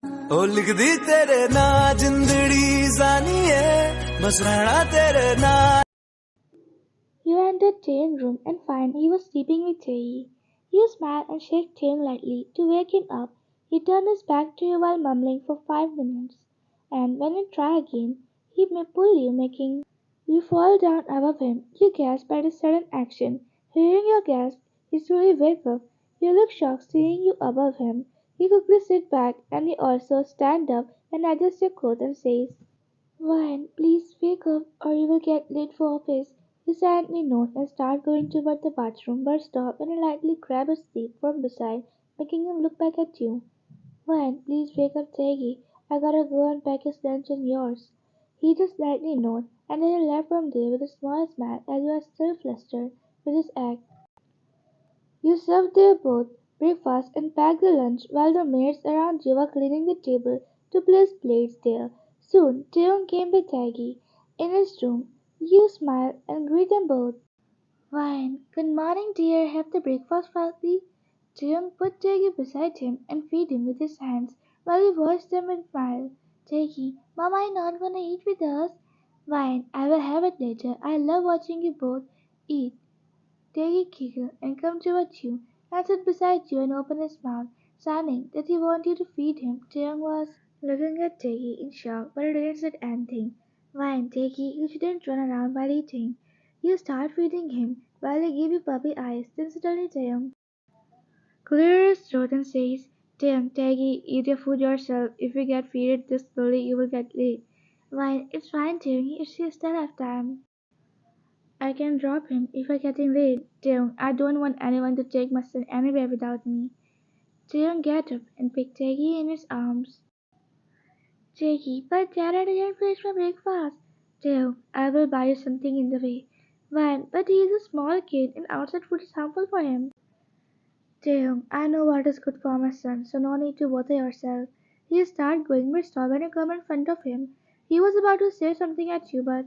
ओ लिख दी तेरे ना जिंदड़ी जानिए बस रहना तेरे ना. You entered Tae's room and find he was sleeping with Tae. You smile and shake Tae lightly to wake him up. He turned his back to you while mumbling for 5 minutes, and when you try again, he may pull you, making you fall down above him. You gasp at his sudden action. Hearing your gasp, he slowly wakes up. You look shocked seeing you above him. He quickly sits back and he also stands up and adjusts your clothes and says, Ryan, please wake up or you will get late for office. You silently nod and start going toward the bathroom, but stop and lightly grab a seat from beside, making him look back at you. Ryan, please wake up, Taegi. I gotta go and pack his lunch and yours. He just lightly nodded, and then he left from there with a small smile as you are still flustered with his act. You served their both breakfast and packed the lunch while the maids around you were cleaning the table to place plates there. Soon Taeyong came with Taegi in his room. You smiled and greeted them both. Fine. Good morning, dear. Have the breakfast quickly. Taeyong put Taegi beside him and fed him with his hands while he watched them and smiled. Taegi, Mama is not gonna eat with us. Fine, I will have it later. I love watching you both eat. Taegi giggled and come towards you and sit beside you and open his mouth, signing that he wanted you to feed him. Taeyong was looking at Taegi in shock, but he didn't say anything. Fine, Taegi, you shouldn't run around while eating. You start feeding him while he give you puppy eyes. Then suddenly Taeyong clears his throat and says, Taeyong, Taegi, eat your food yourself. If you get fed it this slowly, you will get late. Fine, it's fine, Taeyong. You still have time. I can drop him if I get him late. Taeyong, I don't want anyone to take my son anywhere without me. Taeyong get up and pick Taegi in his arms. Taegi, but Dad, I didn't finish my breakfast. Taeyong, I will buy you something in the way. Why? But he is a small kid and outside food is harmful for him. Taeyong, I know what is good for my son, so no need to bother yourself. He started going but stop when you come in front of him. He was about to say something at you, but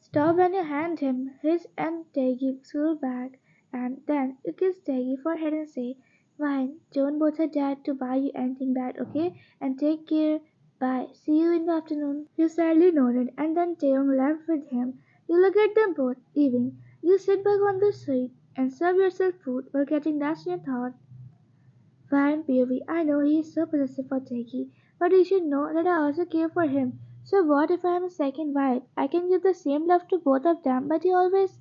stop when you hand him his and Taegi school bag, and then you kiss Taegi forehead and say, Fine, don't bother Dad to buy you anything bad, okay? And take care. Bye. See you in the afternoon. You sadly nodded, and then Taeyong left with him. You look at them both, leaving. You sit back on the seat and serve yourself food while getting lost in your thought. Fine, POV, I know he is so possessive for Taeki, but he should know that I also care for him. So what if I am a second wife? I can give the same love to both of them, but he always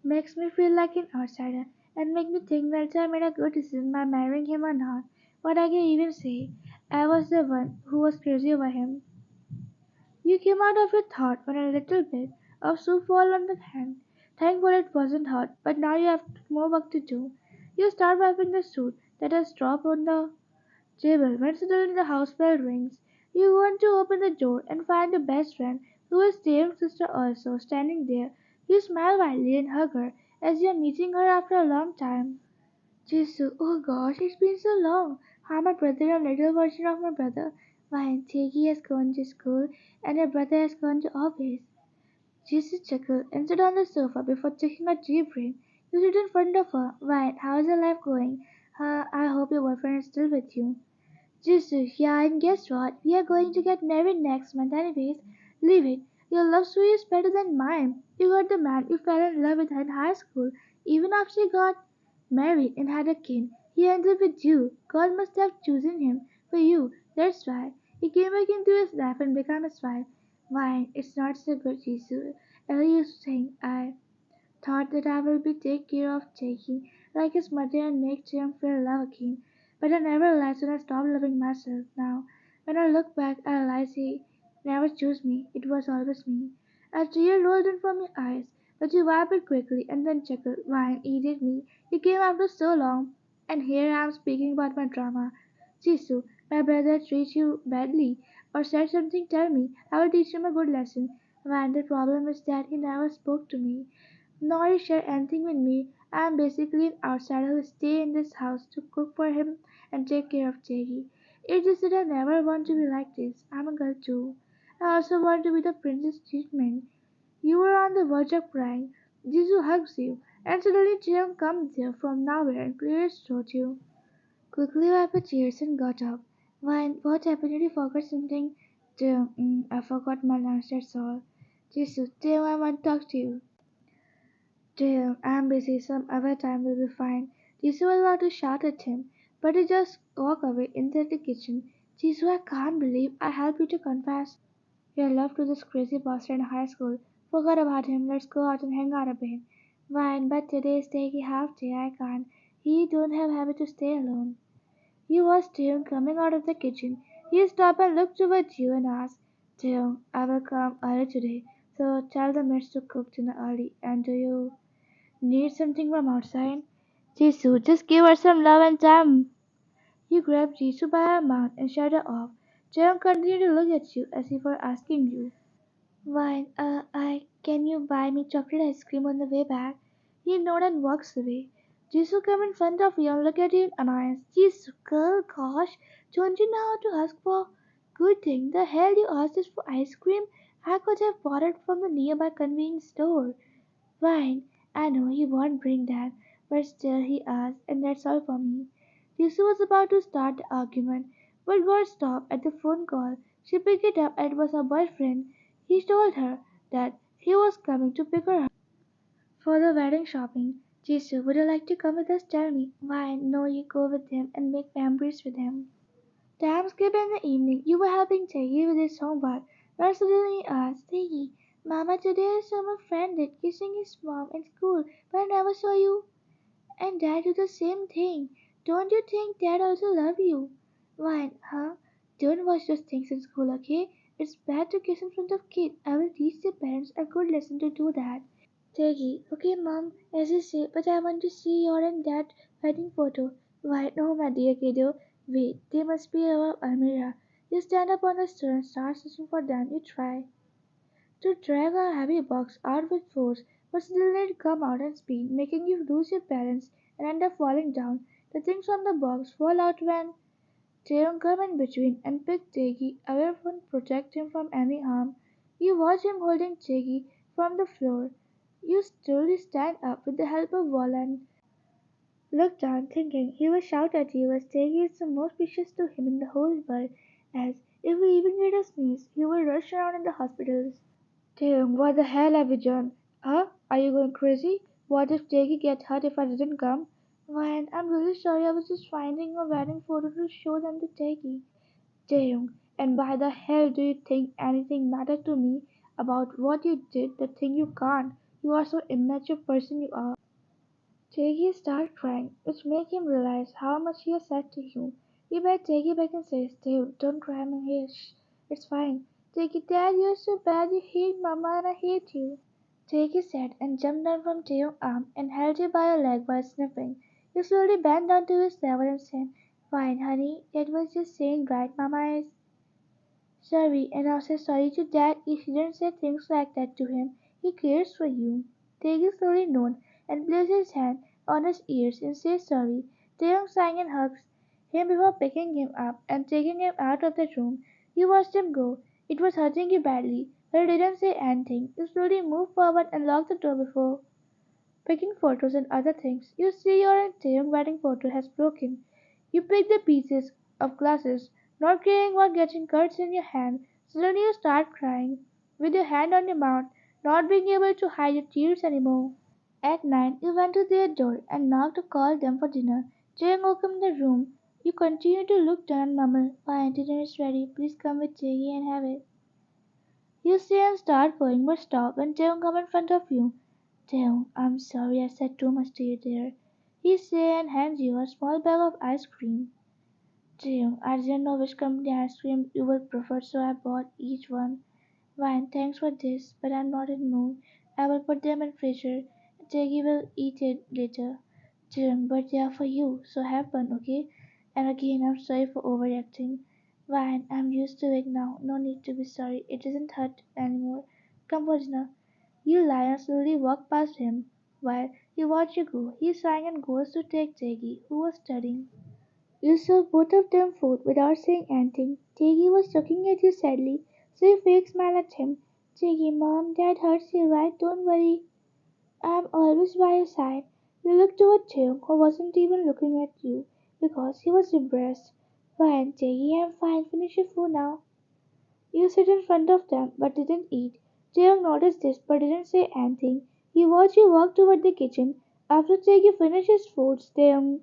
makes me feel like an outsider and make me think whether I made a good decision by marrying him or not. What I can even say, I was the one who was crazy over him. You came out of your thought when a little bit of soup fell on the hand. Thankful it wasn't hot, but now you have more work to do. You start wiping the soup that has dropped on the table when suddenly the house bell rings. You want to open the door and find your best friend, who is Dave's sister also, standing there. You smile widely and hug her as you are meeting her after a long time. Jisoo, oh gosh, it's been so long. Hi, my brother, a little version of my brother. Why, Taegi has gone to school and your brother has gone to office. Jisoo chuckled and sat on the sofa before taking a deep breath. You sit in front of her. Right, how's your life going? I hope your boyfriend is still with you. Jisoo, yeah, and guess what? We are going to get married next month anyways. Leave it. Your love story is better than mine. You got the man you fell in love with in high school. Even after you got married and had a kid, he ended up with you. God must have chosen him for you. That's why. He came back into his life and became his wife. Why, it's not so good, Jisoo. Ellie used to think I thought that I will be take care of Jackie like his mother and make him feel love again. But I never realized when I stopped loving myself. Now, when I look back, I realize he never chose me. It was always me. A tear rolled in from your eyes, but you wiped it quickly and then chuckled. Why, he did me. He came after so long, and here I am speaking about my drama. Jisoo, my brother treats you badly or said something, tell me. I will teach him a good lesson. Why, the problem is that he never spoke to me nor share anything with me. I am basically an outsider who stay in this house to cook for him and take care of Jackie. It's just that I never want to be like this. I'm a girl too. I also want to be the princess treatment. You were on the verge of crying. Jisoo hugs you, and suddenly Jiyoung comes there from nowhere and clears throat you. Quickly wiped her tears and got up. Why, what happened? Did you forget something? Damn, I forgot my lunch, that's all. Jesus, damn, I want to talk to you. Damn, I'm busy, some other time will be fine. Jisoo was about to shout at him, but he just walked away into the kitchen. Jisoo, I can't believe I helped you to confess your love to this crazy bastard in high school. Forgot about him, let's go out and hang out a bit. Fine, but today is taking half day, I can't. He don't have habit to stay alone. He was Taeyong coming out of the kitchen. He stopped and looked towards you and asked, Taeyong, I will come early today, so tell the maids to cook dinner early. And do you need something from outside? Jisoo, just give her some love and time. You grabbed Jisoo by her mouth and shut her off. Taeyong continued to look at you as if he were asking you. Why, can you buy me chocolate ice cream on the way back? He nodded and walks away. Jisoo came in front of you and looked at you in annoyance. Jisoo, girl, gosh, don't you know how to ask for good thing? The hell you asked us for ice cream? I could have bought it from the nearby convenience store. Fine, I know he won't bring that, but still he asked, and that's all for me. Jisoo was about to start the argument, but got stopped at the phone call. She picked it up and it was her boyfriend. He told her that he was coming to pick her up for the wedding shopping. Jisoo, would you like to come with us? Tell me. Why, no, you go with him and make memories with him. Timescape in the evening, you were helping Taegi with his homework. Then suddenly asked, Taegi, Mama, today I saw my friend did kissing his mom in school, but I never saw you. And Dad do the same thing. Don't you think Dad also love you? Why, huh? Don't watch those things in school, okay? It's bad to kiss in front of kids. I will teach the parents a good lesson to do that. Taegi, okay, Mom, as you say, but I want to see your and Dad wedding photo. Why, no, my dear kiddo. Wait, they must be our Almira. You stand up on the stool and start searching for them. You try to drag a heavy box out with force, but suddenly it come out and speed, making you lose your balance and end up falling down. The things from the box fall out when Taeyong come in between and pick Taegi away and protect him from any harm. You watch him holding Taegi from the floor. You slowly stand up with the help of wall and look down, thinking he will shout at you as Taegi is the most precious to him in the whole world, as if he even get a sneeze, he will rush around in the hospitals. Taeyong, what the hell have you done? Huh? Are you going crazy? What if Taegi gets hurt if I didn't come? Ryan, I'm really sorry. I was just finding a wedding photo to show them to Taegi. Taeyong, and why the hell do you think anything mattered to me about what you did, the thing you can't? You are so immature person you are. Taegi started crying, which made him realize how much he had said to you. He made Taegi back and says, Taeyong, don't cry, my hair. Shh, it's fine. Taegi, Dad, you're so bad. You hate Mama and I hate you. Taegi said and jumped down from Taeyong's arm and held you by your leg while sniffing. He slowly bent down to his level and said, Fine, honey, Dad was just saying right, Mama is sorry, and I'll say sorry to Dad if you don't say things like that to him. He cares for you. Taegi slowly nodded and placed his hand on his ears and said sorry. Taeyong sang and hugged him before picking him up and taking him out of the room. You watched him go. It was hurting you badly, but he didn't say anything. You slowly moved forward and locked the door before picking photos and other things. You see your entire wedding photo has broken. You pick the pieces of glasses, not caring about getting cuts in your hand. Suddenly you start crying, with your hand on your mouth, not being able to hide your tears anymore. At night, you went to their door and knocked to call them for dinner. Jane opened the room. You continued to look down and mumble, Fine, dinner is ready. Please come with Jaggy and have it. You say and start going, but stop when Jane comes in front of you. Damn, I'm sorry I said too much to you there. He says and hands you a small bag of ice cream. Damn, I didn't know which company ice cream you would prefer, so I bought each one. Fine, thanks for this, but I'm not in mood. I will put them in freezer. Jackie will eat it later. Damn, but they are for you, so have fun, okay? And again, I'm sorry for overreacting. Fine, I'm used to it now. No need to be sorry. It doesn't hurt anymore. Come for dinner. You lie and slowly walk past him while he watches you go. He sang and goes to take Taegi, who was studying. You saw both of them food without saying anything. Taegi was looking at you sadly, so you fake smile at him. Taegi, Mom, Dad hurts you, right? Don't worry. I'm always by your side. You looked toward Taeyong, who wasn't even looking at you because he was embarrassed. Fine, Jackie, I'm fine. Finish your food now. You sit in front of them but didn't eat. Jaeyoung noticed this but didn't say anything. He watched you walk toward the kitchen. After Jackie finished his food, Jaeyoung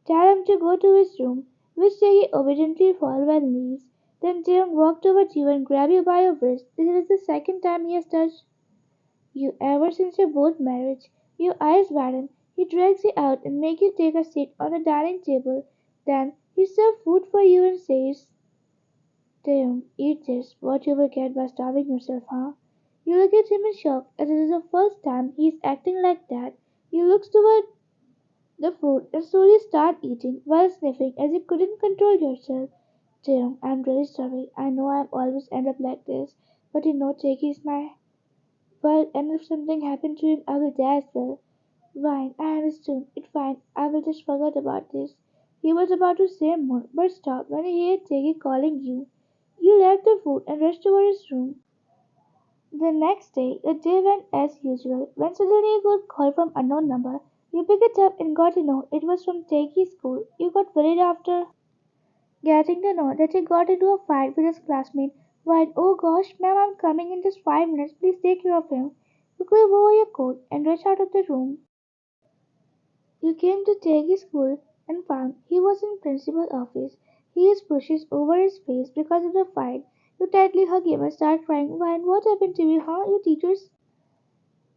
told him to go to his room, which Jackie obediently followed and leaves. Then Jaeyoung walked toward you and grabbed you by your wrist. This is the second time he has touched you ever since your both marriage. Your eyes widen. He drags you out and makes you take a seat on the dining table. Then he serves food for you and says, Damn, eat this. What you will get by starving yourself, huh? You look at him in shock, as it is the first time he is acting like that. He looks toward the food and slowly start eating while sniffing as if you couldn't control yourself. Damn, I'm really sorry. I know I always end up like this, but you know Jakey is my well, and if something happened to him, I will die as well. Fine, I understood. It's fine. I will just forget about this. He was about to say more, but stopped when he heard Jakey calling you. You left the food and rushed toward his room. The next day, the day went as usual. When suddenly you got a call from unknown number, you picked it up and got to know it was from Taegi school. You got worried after getting to know that he got into a fight with his classmate. Why, oh gosh, ma'am, I'm coming in just 5 minutes. Please take care of him. You could over your coat and rushed out of the room. You came to Taegi school and found he was in principal's office. He has bushes over his face because of the fight. You tightly hug him and start crying. Why, what happened to you, huh? You teachers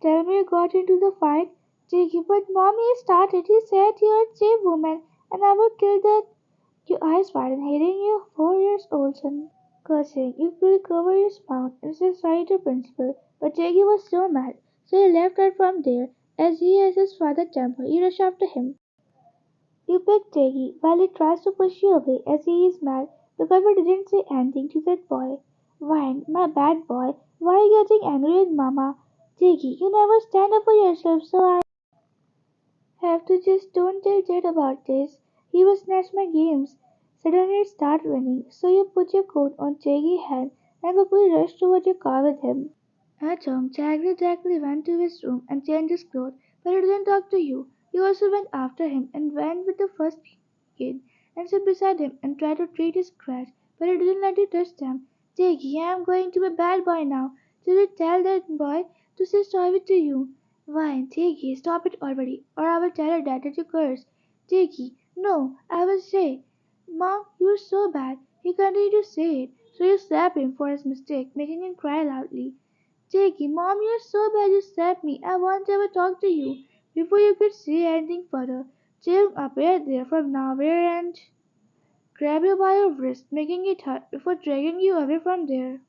tell me you got into the fight. Jiggy, but mommy started. He said you're a brave woman and I will kill that. Your eyes widen, hitting your 4 years old son. Cursing, you quickly cover your mouth and said sorry to principal. But Jiggy was so mad, so he left right from there. As he has his father temper, you rush after him. You pick Taegi while he tries to push you away as he is mad because you didn't say anything to that boy. Wine, my bad boy, why are you getting angry with Mama? Taegi, you never stand up for yourself, so I have to just don't tell Jet about this. He will snatch my games. Suddenly it starts raining, so you put your coat on Taegi's head and quickly rush toward your car with him. At home, Jagger directly went to his room and changed his clothes, but he didn't talk to you. You also went after him and went with the first kid and sat beside him and tried to treat his scratch, but he didn't let you touch them. Jackie, I am going to be a bad boy now. Did you tell that boy to say sorry to you? Why, Jackie, stop it already, or I will tell her dad that you curse. Jackie, no, I will say, Mom, you're so bad. He continued to say it, so you slap him for his mistake, making him cry loudly. Jakey, Mom, you're so bad you slapped me. I won't ever talk to you. Before you could say anything further, Jim appeared there from nowhere and grabbed you by your wrist, making it hurt before dragging you away from there.